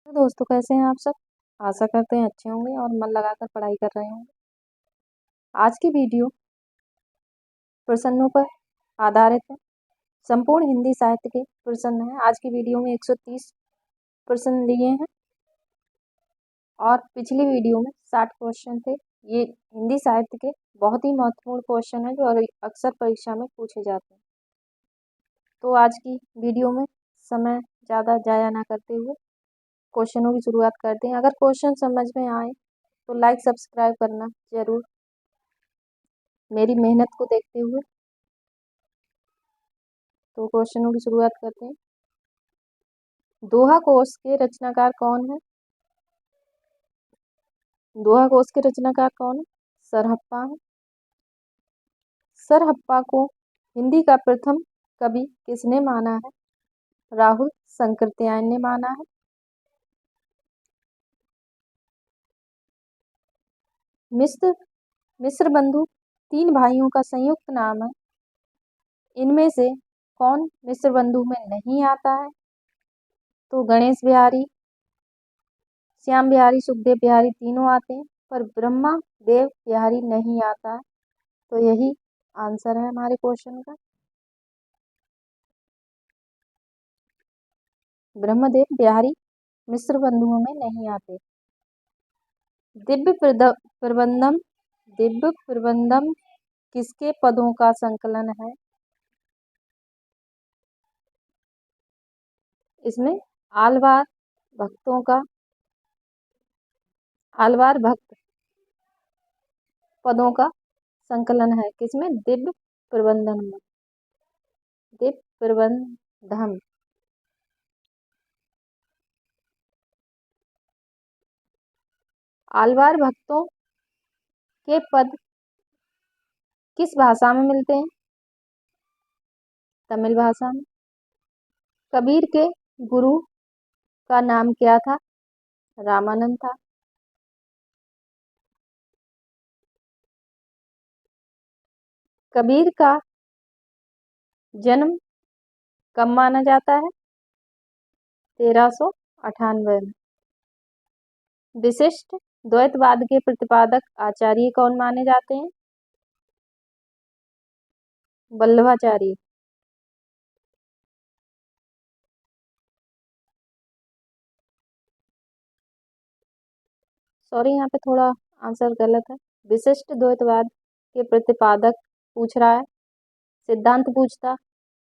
तो दोस्तों, कैसे हैं आप सब। आशा करते हैं अच्छे होंगे और मन लगाकर पढ़ाई कर रहे होंगे। आज की वीडियो प्रश्नों पर आधारित है। संपूर्ण हिंदी साहित्य के प्रश्न हैं। आज की वीडियो में 130 प्रश्न लिए हैं और पिछली वीडियो में 60 क्वेश्चन थे। ये हिंदी साहित्य के बहुत ही महत्वपूर्ण क्वेश्चन हैं जो अक्सर परीक्षा में पूछे जाते हैं। तो आज की वीडियो में समय ज़्यादा जाया ना करते हुए क्वेश्चनों की शुरुआत करते हैं। अगर क्वेश्चन समझ में आए तो लाइक सब्सक्राइब करना जरूर, मेरी मेहनत को देखते हुए। तो क्वेश्चनों की शुरुआत करते हैं। दोहा कोश के रचनाकार कौन है? दोहा कोश के रचनाकार कौन है? सरहप्पा है। सरहप्पा को हिंदी का प्रथम कवि किसने माना है? राहुल संकृत्यायन ने माना है। मिस्र बंधु 3 भाइयों का संयुक्त नाम है। इनमें से कौन मिस्र बंधु में नहीं आता है? तो गणेश बिहारी, श्याम बिहारी, सुखदेव बिहारी तीनों आते हैं, पर ब्रह्मा देव बिहारी नहीं आता है। तो यही आंसर है हमारे क्वेश्चन का। ब्रह्मदेव बिहारी मिस्र बंधुओं में नहीं आते। दिव्य प्रबंधम किसके पदों का संकलन है? इसमें आलवार भक्त पदों का संकलन है। किसमें? दिव्य प्रबंधन में। दिव्य प्रबंधम। आलवार भक्तों के पद किस भाषा में मिलते हैं? तमिल भाषा में। कबीर के गुरु का नाम क्या था? रामानंद था। कबीर का जन्म कब माना जाता है? 1398 में। विशिष्ट द्वैतवाद के प्रतिपादक आचार्य कौन माने जाते हैं? वल्लभाचार्य। सॉरी, यहाँ पे थोड़ा आंसर गलत है। विशिष्ट द्वैतवाद के प्रतिपादक पूछ रहा है, सिद्धांत पूछता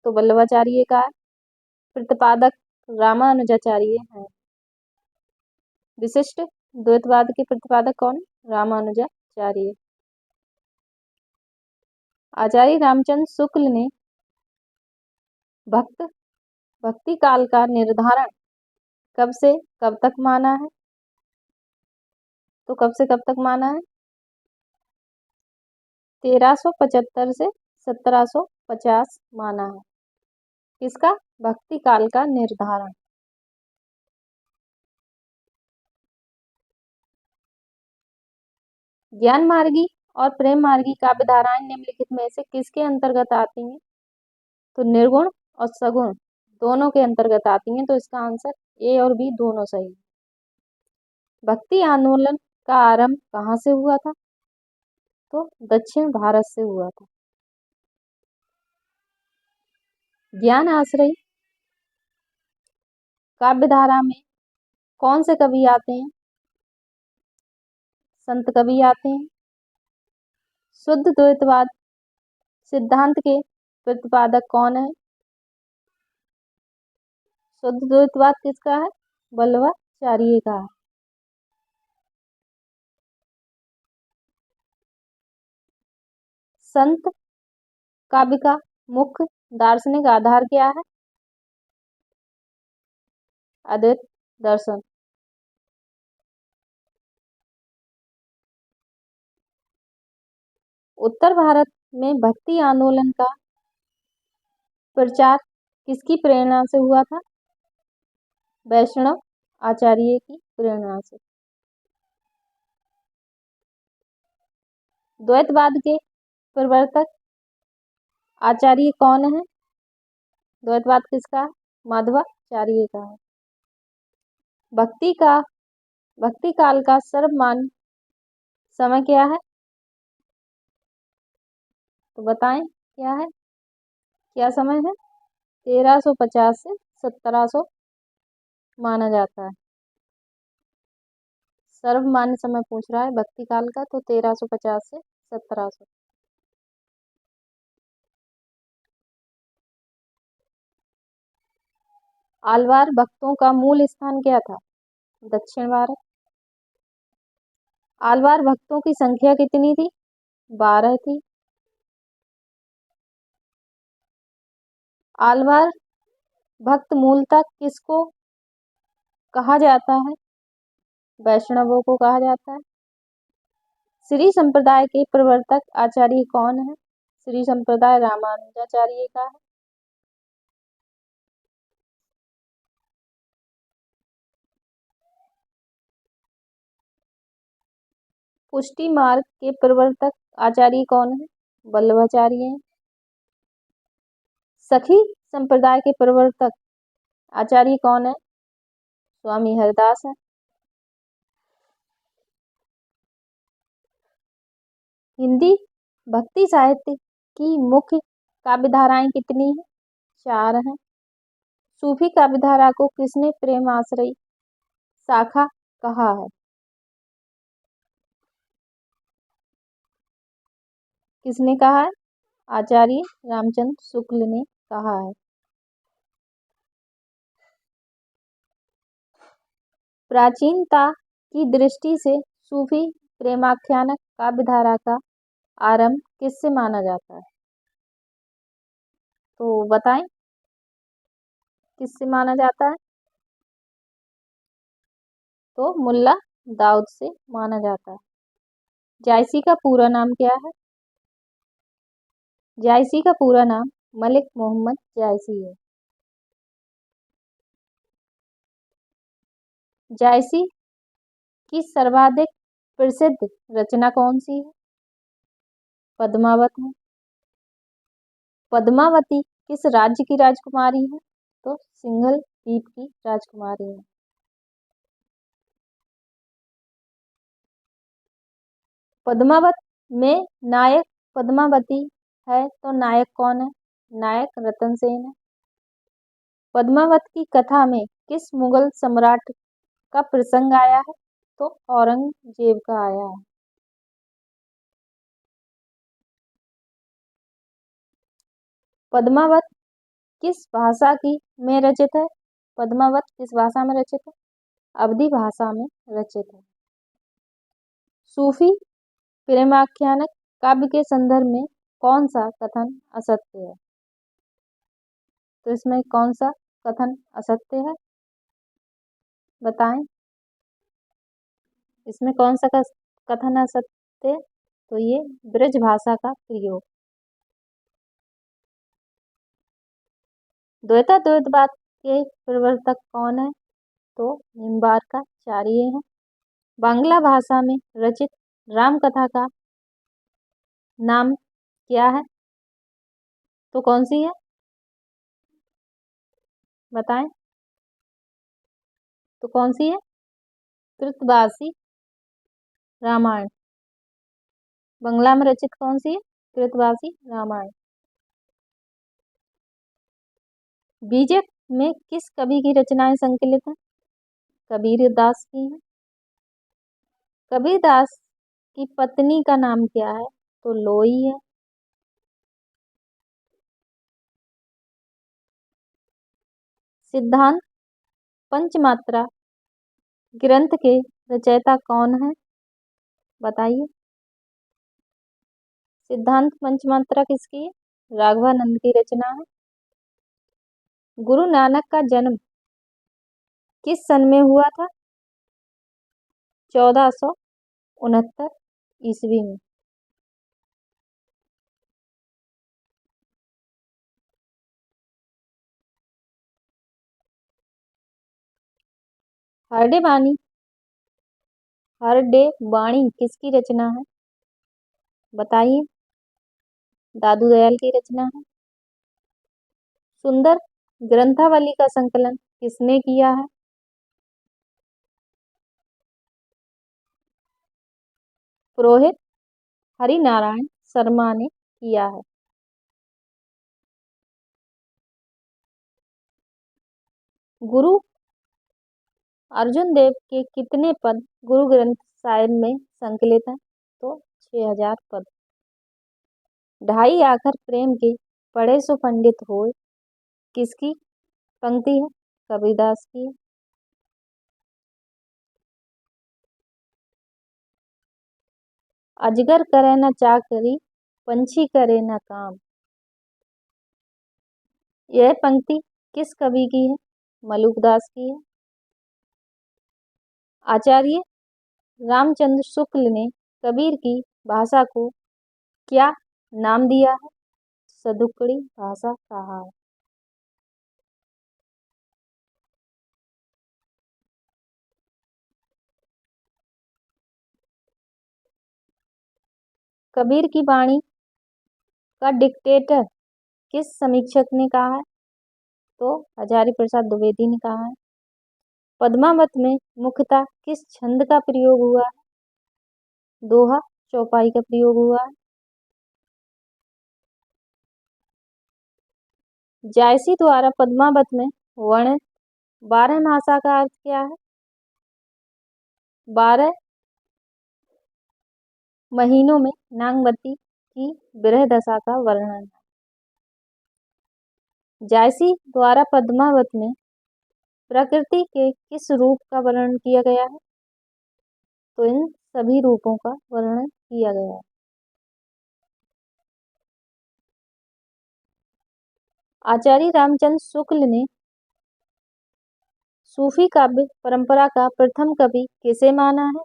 तो वल्लभाचार्य का है, प्रतिपादक रामानुजाचार्य है। विशिष्ट द्वैतवाद के प्रतिपादक कौन? रामानुजाचार्य। आचार्य रामचंद्र शुक्ल ने भक्ति काल का निर्धारण कब से कब तक माना है? तो कब से कब तक माना है? 1375 से 1750 माना है। किसका? भक्ति काल का निर्धारण। ज्ञान मार्गी और प्रेम मार्गी काव्य धाराएं निम्नलिखित में से किसके अंतर्गत आती हैं? तो निर्गुण और सगुण दोनों के अंतर्गत आती हैं। तो इसका आंसर ए और बी दोनों सही है। भक्ति आंदोलन का आरंभ कहाँ से हुआ था? तो दक्षिण भारत से हुआ था। ज्ञान आश्रयी काव्य धारा में कौन से कवि आते हैं? संत कवि आते हैं। शुद्ध द्वैतवाद सिद्धांत के प्रतिपादक कौन है? शुद्ध द्वैतवाद किसका है? वल्लभाचार्य का है। संत काव्य का मुख्य दार्शनिक आधार क्या है? अद्वैत दर्शन। उत्तर भारत में भक्ति आंदोलन का प्रचार किसकी प्रेरणा से हुआ था? वैष्णव आचार्य की प्रेरणा से। द्वैतवाद के प्रवर्तक आचार्य कौन है? द्वैतवाद किसका? माधवाचार्य का है। भक्ति का भक्ति काल का सर्वमान्य समय क्या है? तो बताएं क्या है, क्या समय है? 1350 से 1700 माना जाता है। सर्वमान्य समय पूछ रहा है भक्ति काल का, तो 1350 से 1700। आलवार भक्तों का मूल स्थान क्या था? दक्षिण भारत। आलवार भक्तों की संख्या कितनी थी? 12 थी। आलवार भक्त मूलतः किसको कहा जाता है? वैष्णवों को कहा जाता है। श्री संप्रदाय के प्रवर्तक आचार्य कौन है? श्री संप्रदाय रामानुजाचार्य का है। पुष्टि मार्ग के प्रवर्तक आचार्य कौन है? वल्लभाचार्य हैं। सखी संप्रदाय के प्रवर्तक आचार्य कौन है? स्वामी हरदास है। हिंदी भक्ति साहित्य की मुख्य काव्य धाराएं कितनी हैं? 4 हैं। सूफी काव्य धारा को किसने प्रेम आश्रयी शाखा कहा है? किसने कहा है? आचार्य रामचंद्र शुक्ल ने कहा है। प्राचीनता की दृष्टि से सूफी प्रेमाख्यानक काव्य धारा का आरंभ किससे माना जाता है? तो बताएं किससे माना जाता है? तो मुल्ला दाऊद से माना जाता है। जायसी का पूरा नाम क्या है? जायसी का पूरा नाम मलिक मोहम्मद जायसी है। जायसी की सर्वाधिक प्रसिद्ध रचना कौन सी है? पद्मावत है। पद्मावती किस राज्य की राजकुमारी है? तो सिंघल द्वीप की राजकुमारी है। पद्मावत में नायक पद्मावती है तो नायक कौन है? नायक रतन सेन है। पद्मावत की कथा में किस मुगल सम्राट का प्रसंग आया है? तो औरंगजेब का आया है। पद्मावत किस भाषा की में रचित है? पद्मावत किस भाषा में रचित है? अवधी भाषा में रचित है। सूफी प्रेमाख्यानक काव्य के संदर्भ में कौन सा कथन असत्य है? तो इसमें कौन सा कथन असत्य है? बताएं इसमें कौन सा कथन असत्य है? तो ये ब्रज भाषा का प्रयोग। द्वैतवाद के प्रवर्तक कौन है? तो निम्बार्काचार्य है। बांग्ला भाषा में रचित राम कथा का नाम क्या है? तो कौन सी है? बताएं तो कौन सी है? कृतवासी रामायण। बांग्ला में रचित कौन सी है? कृतवासी रामायण। बीजक में किस कवि की रचनाएं संकलित हैं? कबीर दास की है। कबीर दास की पत्नी का नाम क्या है? तो लोई है। सिद्धांत पंचमात्रा ग्रंथ के रचयिता कौन है? बताइए। सिद्धांत पंचमात्रा किसकी है? राघवानंद की रचना है। गुरु नानक का जन्म किस सन में हुआ था? 1469 ईस्वी में। हरडे बानी हरडे वाणी किसकी रचना है? बताइए। दादू दयाल की रचना है। सुंदर ग्रंथावली का संकलन किसने किया है? पुरोहित हरिनारायण शर्मा ने किया है? गुरु अर्जुन देव के कितने पद गुरु ग्रंथ साहिब में संकलित हैं? तो 6000 पद। ढाई आखर प्रेम के पढ़े सो पंडित होए, किसकी पंक्ति है? कबीरदास की। अजगर करे न चाकरी, पंछी करे न काम। यह पंक्ति किस कवि की है? मलुकदास की है। आचार्य रामचंद्र शुक्ल ने कबीर की भाषा को क्या नाम दिया है? सदुक्कड़ी भाषा कहा है। कबीर की वाणी का डिक्टेटर किस समीक्षक ने कहा है? तो हजारी प्रसाद द्विवेदी ने कहा है। पद्मावत में मुख्यतः किस छंद का प्रयोग हुआ है? दोहा चौपाई का प्रयोग हुआ है। जायसी द्वारा पद्मावत में वर्णित 12 मासा का अर्थ क्या है? 12 महीनों में नागवती की विरह दशा का वर्णन है। जायसी द्वारा पद्मावत में प्रकृति के किस रूप का वर्णन किया गया है? तो इन सभी रूपों का वर्णन किया गया है। आचार्य रामचंद्र शुक्ल ने सूफी काव्य परंपरा का प्रथम कवि किसे माना है?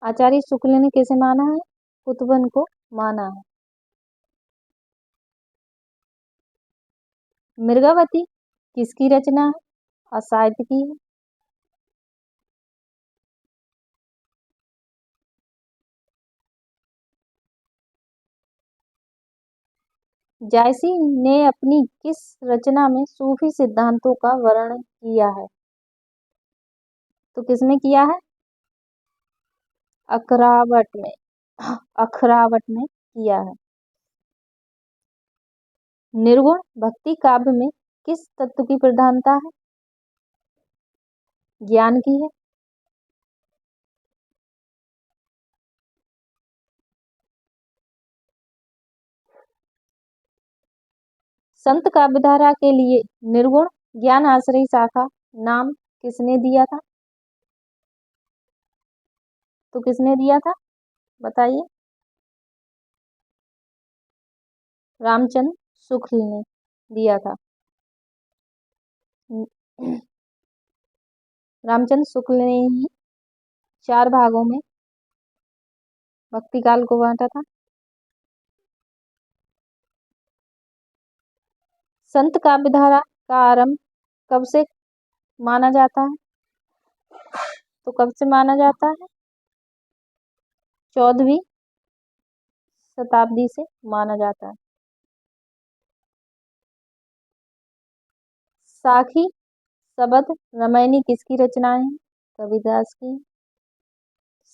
आचार्य शुक्ल ने किसे माना है? कुतुबन को माना है। मृगावती किसकी रचना है? असाध्य की है। जायसी ने अपनी किस रचना में सूफी सिद्धांतों का वर्णन किया है? तो किसमें किया है? अखरावट में। अखरावट में किया है। निर्गुण भक्ति काव्य में किस तत्व की प्रधानता है? ज्ञान की है। संत काव्यधारा के लिए निर्गुण ज्ञान आश्रयी शाखा नाम किसने दिया था? तो किसने दिया था बताइए? रामचंद्र शुक्ल ने दिया था। रामचंद्र शुक्ल ने ही 4 भागों में भक्ति काल को बांटा था। संत काव्यधारा का आरंभ कब से माना जाता है? तो कब से माना जाता है? 14वीं शताब्दी से माना जाता है। साखी शबद रामायणी किसकी रचनाएं हैं? कबीरदास की।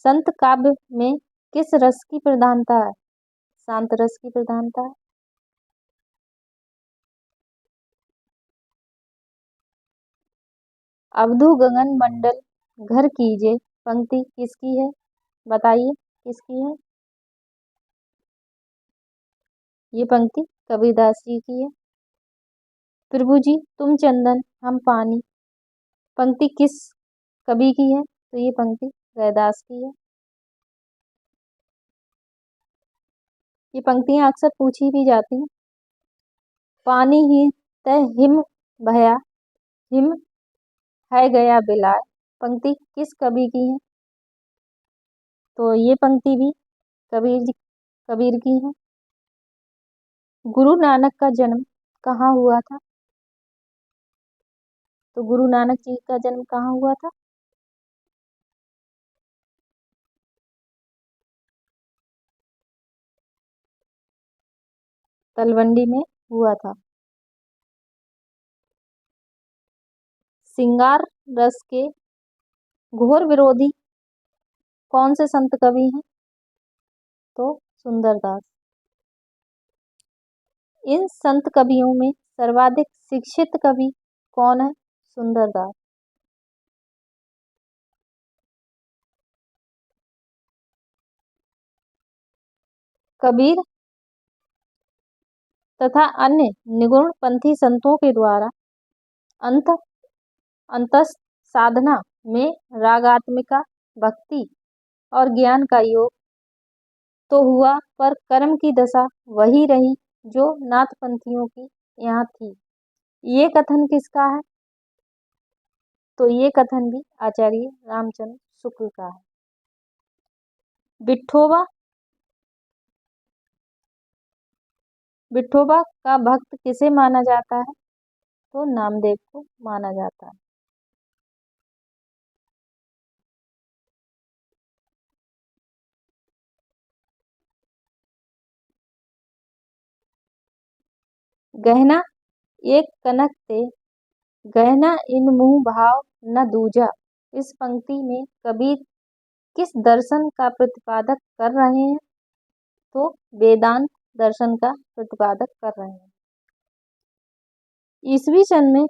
संत काव्य में किस रस की प्रधानता है? शांत रस की प्रधानता है। अवधू गगन मंडल घर कीजे पंक्ति किसकी है? बताइए किसकी है? ये पंक्ति कबीरदास जी की है। प्रभु जी तुम चंदन हम पानी पंक्ति किस कवि की है? तो ये पंक्ति रैदास की है। ये पंक्तियां अक्सर पूछी भी जाती हैं। पानी ही तय हिम भया हिम है गया बिलाय पंक्ति किस कवि की है? तो ये पंक्ति भी कबीर की है। गुरु नानक का जन्म कहाँ हुआ था? तो गुरु नानक जी का जन्म कहाँ हुआ था? तलवंडी में हुआ था। श्रृंगार रस के घोर विरोधी कौन से संत कवि हैं? तो सुंदरदास। इन संत कवियों में सर्वाधिक शिक्षित कवि कौन है? सुंदरदास। कबीर तथा अन्य निगुण पंथी संतों के द्वारा अंतस्थ साधना में रागात्मिका भक्ति और ज्ञान का योग तो हुआ, पर कर्म की दशा वही रही जो नाथपंथियों की यहाँ थी। ये कथन किसका है? तो ये कथन भी आचार्य रामचंद्र शुक्ल का है। विठोबा का भक्त किसे माना जाता है? तो नामदेव को माना जाता है। गहना एक कनक ते गहना इन मुँह भाव न दूजा। इस पंक्ति में कबीर किस दर्शन का प्रतिपादक कर रहे हैं? तो वेदांत दर्शन का प्रतिपादक कर रहे हैं। ईसवी सन में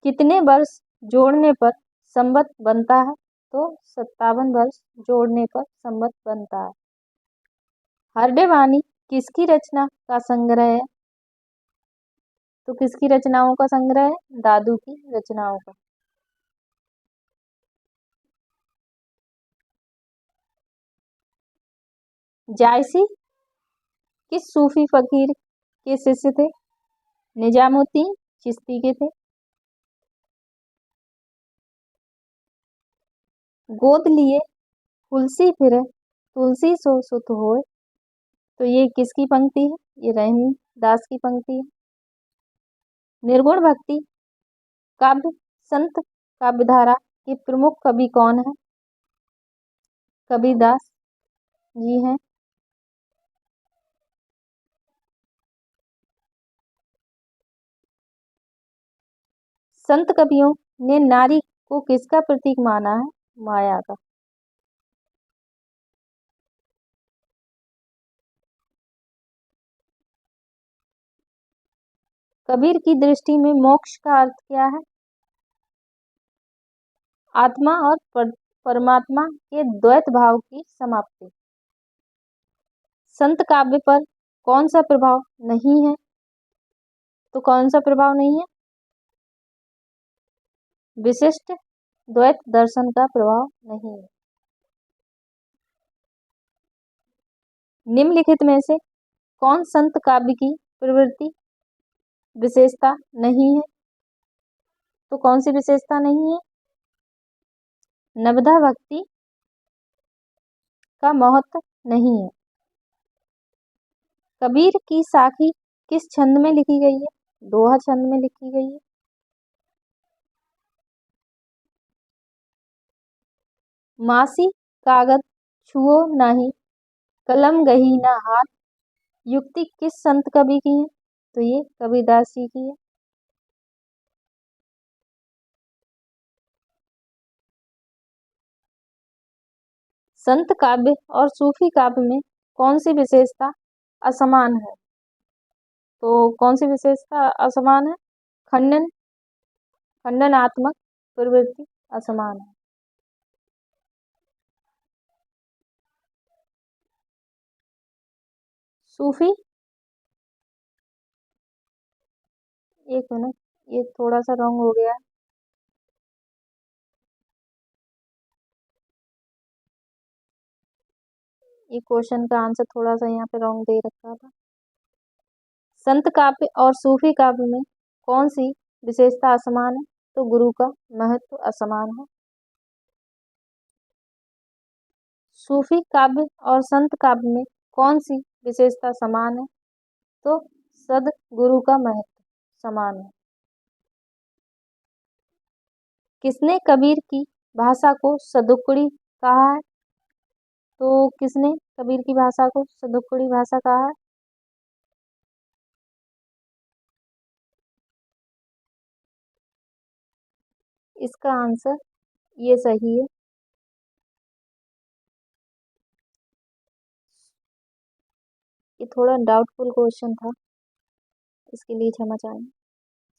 कितने वर्ष जोड़ने पर संवत बनता है? तो 57 वर्ष जोड़ने पर संवत बनता है। हरडे वाणी किसकी रचना का संग्रह है? तो किसकी रचनाओं का संग्रह है? दादू की रचनाओं का। जायसी किस सूफी फकीर के शिष्य थे? निजामुद्दीन चिश्ती के थे। गोद लिए तुलसी फिरे तुलसी सो सुत होए। तो ये किसकी पंक्ति है? ये रहीमदास की पंक्ति है। निर्गुण भक्ति काव्य संत काव्यधारा के प्रमुख कवि कौन है? कबीरदास जी हैं। संत कवियों ने नारी को किसका प्रतीक माना है? माया का। कबीर की दृष्टि में मोक्ष का अर्थ क्या है? आत्मा और परमात्मा के द्वैत भाव की समाप्ति। संत काव्य पर कौन सा प्रभाव नहीं है? तो कौन सा प्रभाव नहीं है? विशिष्ट द्वैत दर्शन का प्रभाव नहीं है। निम्नलिखित में से कौन संत काव्य की प्रवृत्ति विशेषता नहीं है? तो कौन सी विशेषता नहीं है? नवधा भक्ति का महत्व नहीं है। कबीर की साखी किस छंद में लिखी गई है? दोहा छंद में लिखी गई है। मासी कागज छुओ नहीं कलम गही ना हाथ युक्ति किस संत कवि की है? तो ये कबीरदास जी की है। संत काव्य और सूफी काव्य में कौन सी विशेषता असमान है? तो कौन सी विशेषता असमान है? खंडनात्मक प्रवृत्ति असमान है। सूफी एक मिनट, ये थोड़ा सा रॉन्ग हो गया है। ये क्वेश्चन का आंसर थोड़ा सा यहाँ पे रॉन्ग दे रखा था। संत काव्य और सूफी काव्य में कौन सी विशेषता असमान है? तो गुरु का महत्व असमान है। सूफी काव्य और संत काव्य में कौन सी विशेषता समान है? तो सद्गुरु का महत्व समान है। किसने कबीर की भाषा को सदुक्कड़ी कहा है? तो किसने कबीर की भाषा को सदुक्कड़ी भाषा कहा है? इसका आंसर ये सही है। ये थोड़ा डाउटफुल क्वेश्चन था, इसके लिए क्षमा चाहेंगे।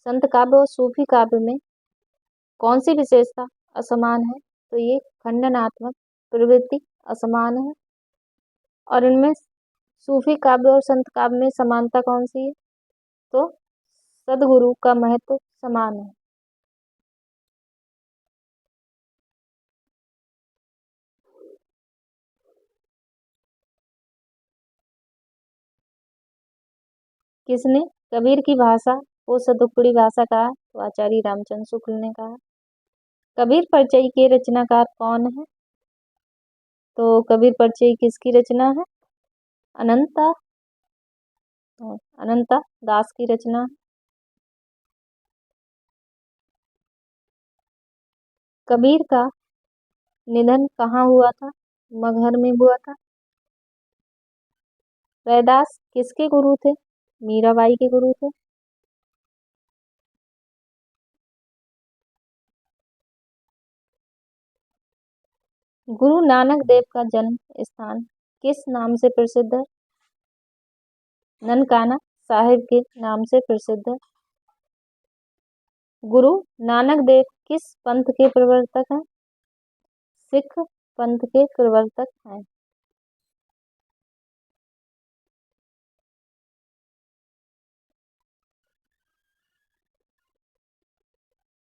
संत काव्य और सूफी काव्य में कौन सी विशेषता असमान है? तो ये खंडनात्मक प्रवृत्ति असमान है। और इनमें सूफी काव्य और संत काव्य में समानता कौन सी है? तो सदगुरु का महत्व समान है। किसने कबीर की भाषा को सतुकड़ी भाषा कहा? तो आचार्य रामचंद्र शुक्ल ने कहा। कबीर परिचय के रचनाकार कौन है? तो कबीर परिचय किसकी रचना है? अनंता अनंता दास की रचना है। कबीर का निधन कहाँ हुआ था? मगहर में हुआ था। रैदास किसके गुरु थे? मीराबाई के गुरु थे। गुरु नानक देव का जन्म स्थान किस नाम से प्रसिद्ध है? ननकाना साहिब के नाम से प्रसिद्ध है। गुरु नानक देव किस पंथ के प्रवर्तक हैं? सिख पंथ के प्रवर्तक हैं।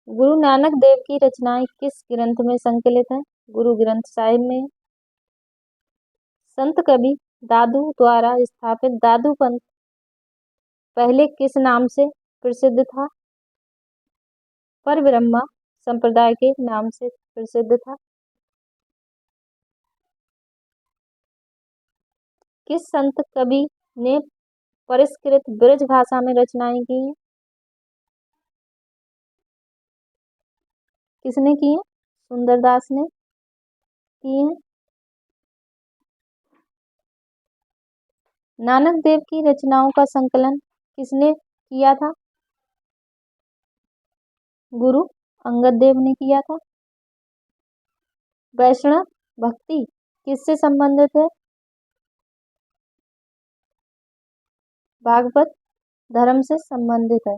गुरु नानक देव की रचनाएं किस ग्रंथ में संकलित हैं? गुरु ग्रंथ साहिब में। संत कबीर दादू द्वारा स्थापित दादू पंथ पहले किस नाम से प्रसिद्ध था? परब्रह्मा संप्रदाय के नाम से प्रसिद्ध था। किस संत कवि ने परिष्कृत ब्रज भाषा में रचनाएं की हैं? किसने की है? सुंदरदास ने की है। नानक देव की रचनाओं का संकलन किसने किया था? गुरु अंगद देव ने किया था। वैष्णव भक्ति किससे संबंधित है? भागवत धर्म से संबंधित है।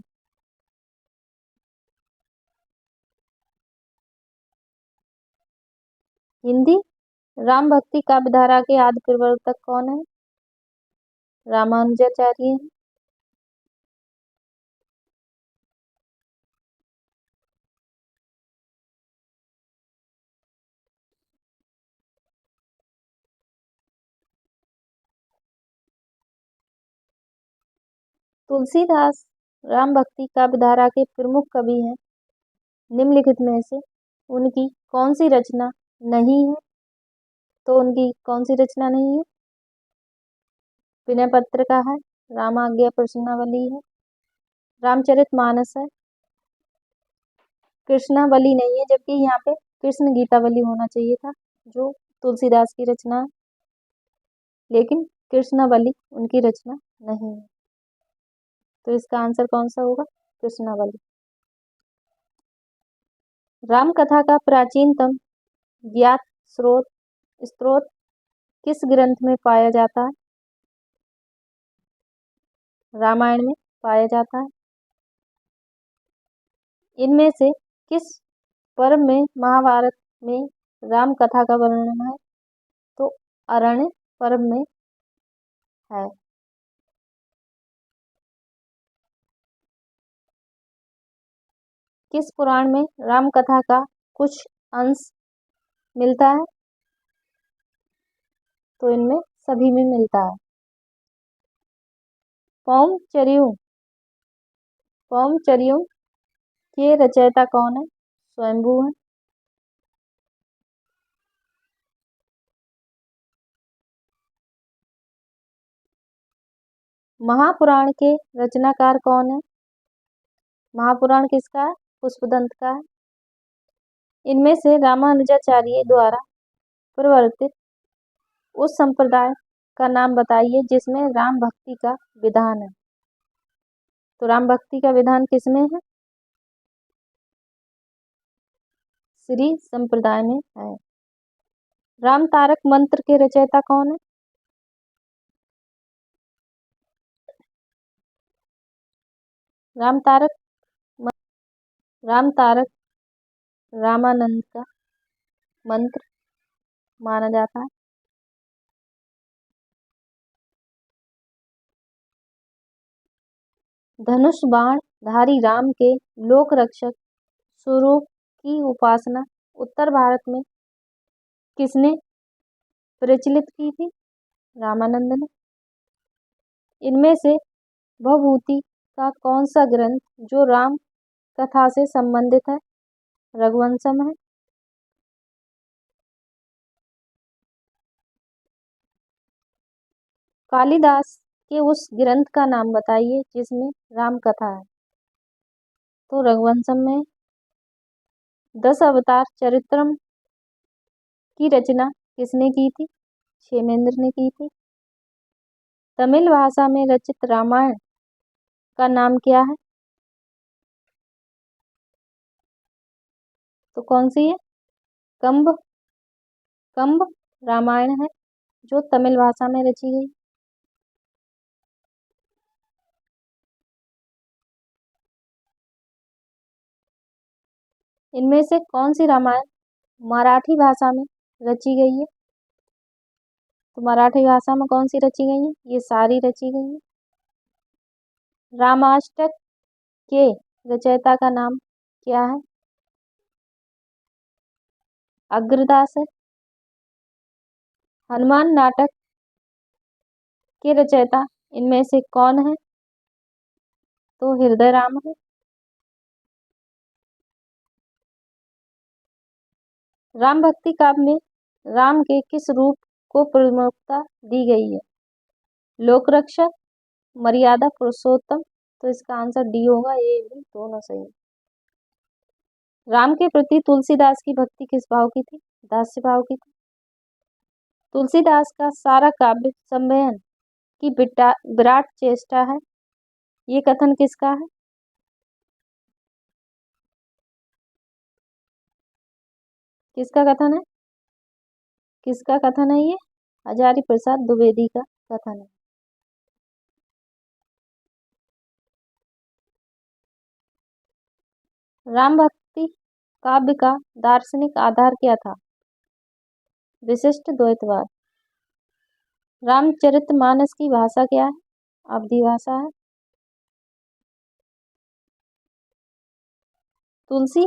हिंदी राम भक्ति काव्य धारा के आदि प्रवर्तक कौन है? रामानुजाचार्य हैं। तुलसीदास राम भक्ति काव्य धारा के प्रमुख कवि हैं। निम्नलिखित में से उनकी कौन सी रचना नहीं है? तो उनकी कौन सी रचना नहीं है? विनय पत्रिका है, रामाज्ञा प्रश्नावली है, रामचरितमानस है, कृष्णावली नहीं है, जबकि यहाँ पे कृष्ण गीतावली होना चाहिए था जो तुलसीदास की रचना है, लेकिन कृष्णावली उनकी रचना नहीं है। तो इसका आंसर कौन सा होगा? कृष्णावली। राम कथा का प्राचीनतम ज्ञात स्रोत स्रोत किस ग्रंथ में पाया जाता है? रामायण में पाया जाता है। इनमें से किस पर्व में महाभारत में राम कथा का वर्णन है? तो अरण्य पर्व में है। किस पुराण में राम कथा का कुछ अंश मिलता है? तो इनमें सभी में मिलता है। पौमचर्यों के रचयिता कौन है? स्वयंभू है। महापुराण के रचनाकार कौन है? महापुराण किसका है? पुष्पदंत का है। इनमें से रामानुजाचार्य द्वारा प्रवर्तित उस संप्रदाय का नाम बताइए जिसमें राम भक्ति का विधान है। तो राम भक्ति का विधान किसमें है? श्री संप्रदाय में है। रामतारक मंत्र के रचयिता कौन है? रामतारक रामानंद का मंत्र माना जाता है। धनुष बाण धारी राम के लोक रक्षक स्वरूप की उपासना उत्तर भारत में किसने प्रचलित की थी? रामानंद ने। इनमें से भवभूति का कौन सा ग्रंथ जो राम कथा से संबंधित है? रघुवंशम है। कालिदास के उस ग्रंथ का नाम बताइए जिसमें राम कथा है। तो रघुवंशम में। 10 अवतार चरित्रम की रचना किसने की थी? क्षेमेंद्र ने की थी। तमिल भाषा में रचित रामायण का नाम क्या है? तो कौन सी है? कंब रामायण है जो तमिल भाषा में रची गई। इनमें से कौन सी रामायण मराठी भाषा में रची गई है? तो मराठी भाषा में कौन सी रची गई है? ये सारी रची गई है। रामाष्टक के रचयिता का नाम क्या है? अग्रदास है। हनुमान नाटक के रचयिता इनमें से कौन है? तो हृदय राम है। राम भक्ति काव्य में राम के किस रूप को प्रमुखता दी गई है? लोक रक्षक, मर्यादा पुरुषोत्तम। तो इसका आंसर डी होगा, ये भी दोनों सही है। राम के प्रति तुलसीदास की भक्ति किस भाव की थी? दास्य भाव की थी। तुलसीदास का सारा काव्य सम्मेलन की विराट चेष्टा है, ये कथन किसका है? किसका कथन है? किसका कथन है ये? हजारी प्रसाद द्विवेदी का कथन है। राम भक्ति काव्य का दार्शनिक आधार क्या था? विशिष्ट द्वैतवाद। रामचरितमानस की भाषा क्या है? अवधी भाषा है। तुलसी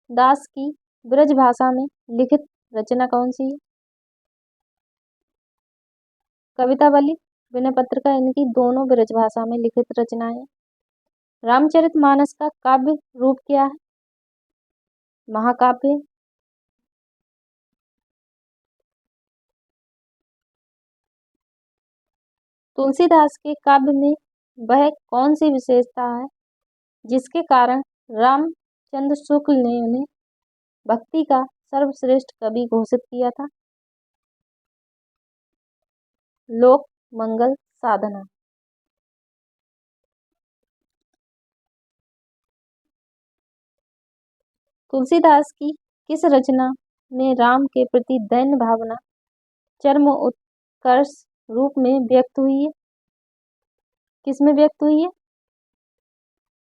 दास की ब्रज भाषा में लिखित रचना कौन सी है? कवितावली, विनय पत्रिका, इनकी दोनों ब्रज भाषा में लिखित रचनाएं। रामचरितमानस का काव्य रूप क्या है? महाकाव्य। तुलसीदास के काव्य में वह कौन सी विशेषता है जिसके कारण रामचंद्र शुक्ल ने उन्हें भक्ति का सर्वश्रेष्ठ कवि घोषित किया था? लोक मंगल साधना। तुलसीदास की किस रचना में राम के प्रति दैन्य भावना चरम उत्कर्ष रूप में व्यक्त हुई है? किसमें व्यक्त हुई है?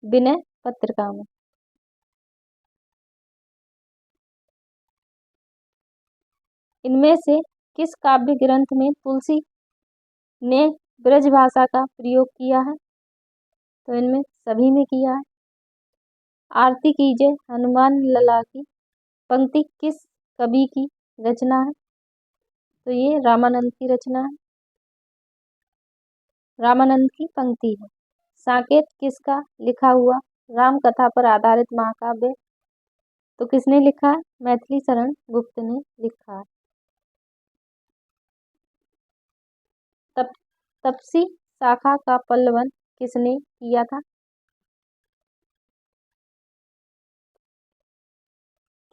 विनय पत्रिका में। इनमें से किस काव्य ग्रंथ में तुलसी ने ब्रज भाषा का प्रयोग किया है? तो इनमें सभी में किया है। आरती कीजिए हनुमान लला की पंक्ति किस कवि की रचना है? तो ये रामानंद की रचना है। रामानंद की पंक्ति है। साकेत किसका लिखा हुआ राम कथा पर आधारित महाकाव्य? तो किसने लिखा है? मैथिली शरण गुप्त ने लिखा है। तपसी शाखा का पल्लवन किसने किया था?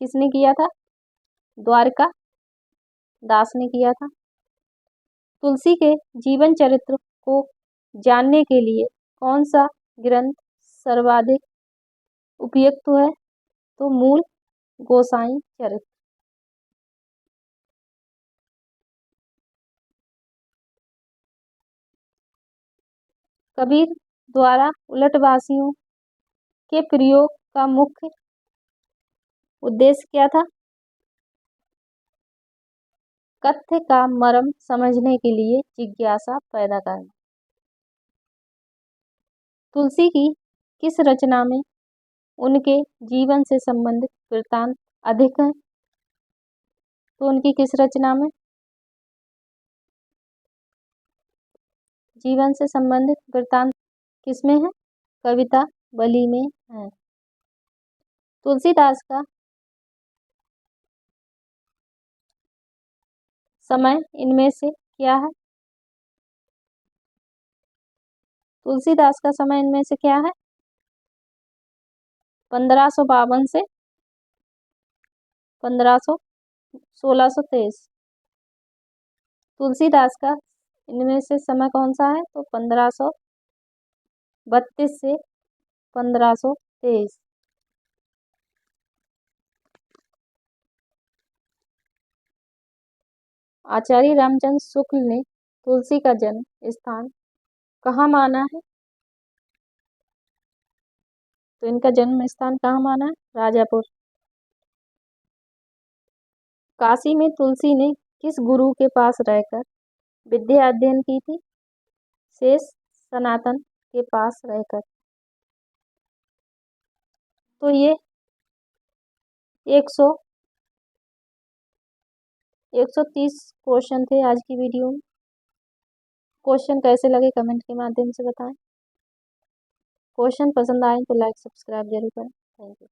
किसने किया था? द्वारका दास ने किया था। तुलसी के जीवन चरित्र को जानने के लिए कौन सा ग्रंथ सर्वाधिक उपयुक्त है? तो मूल गोसाई चरित्र। कबीर द्वारा उलटवासियों के प्रयोग का मुख्य उद्देश्य क्या था? कथ्य का मर्म समझने के लिए जिज्ञासा पैदा करना। तुलसी की किस रचना में उनके जीवन से संबंधित वृत्तांत अधिक हैं? तो उनकी किस रचना में जीवन से संबंधित वृत्तांत किसमें है? कविता बली में है। तुलसीदास का समय इनमें से क्या है? तुलसीदास का समय इनमें से क्या है? 1552 से 1623। तुलसीदास का इनमें से समय कौन सा है? तो 1532 से 1523। आचार्य रामचंद्र शुक्ल ने तुलसी का जन्म स्थान कहाँ माना है? तो इनका जन्म स्थान कहाँ माना है? राजापुर। काशी में तुलसी ने किस गुरु के पास रहकर विद्या अध्ययन की थी? शेष सनातन के पास रहकर। तो ये 130 क्वेश्चन थे आज की वीडियो में। क्वेश्चन कैसे लगे कमेंट के माध्यम से बताएं। क्वेश्चन पसंद आए तो लाइक सब्सक्राइब जरूर करें। Thank you.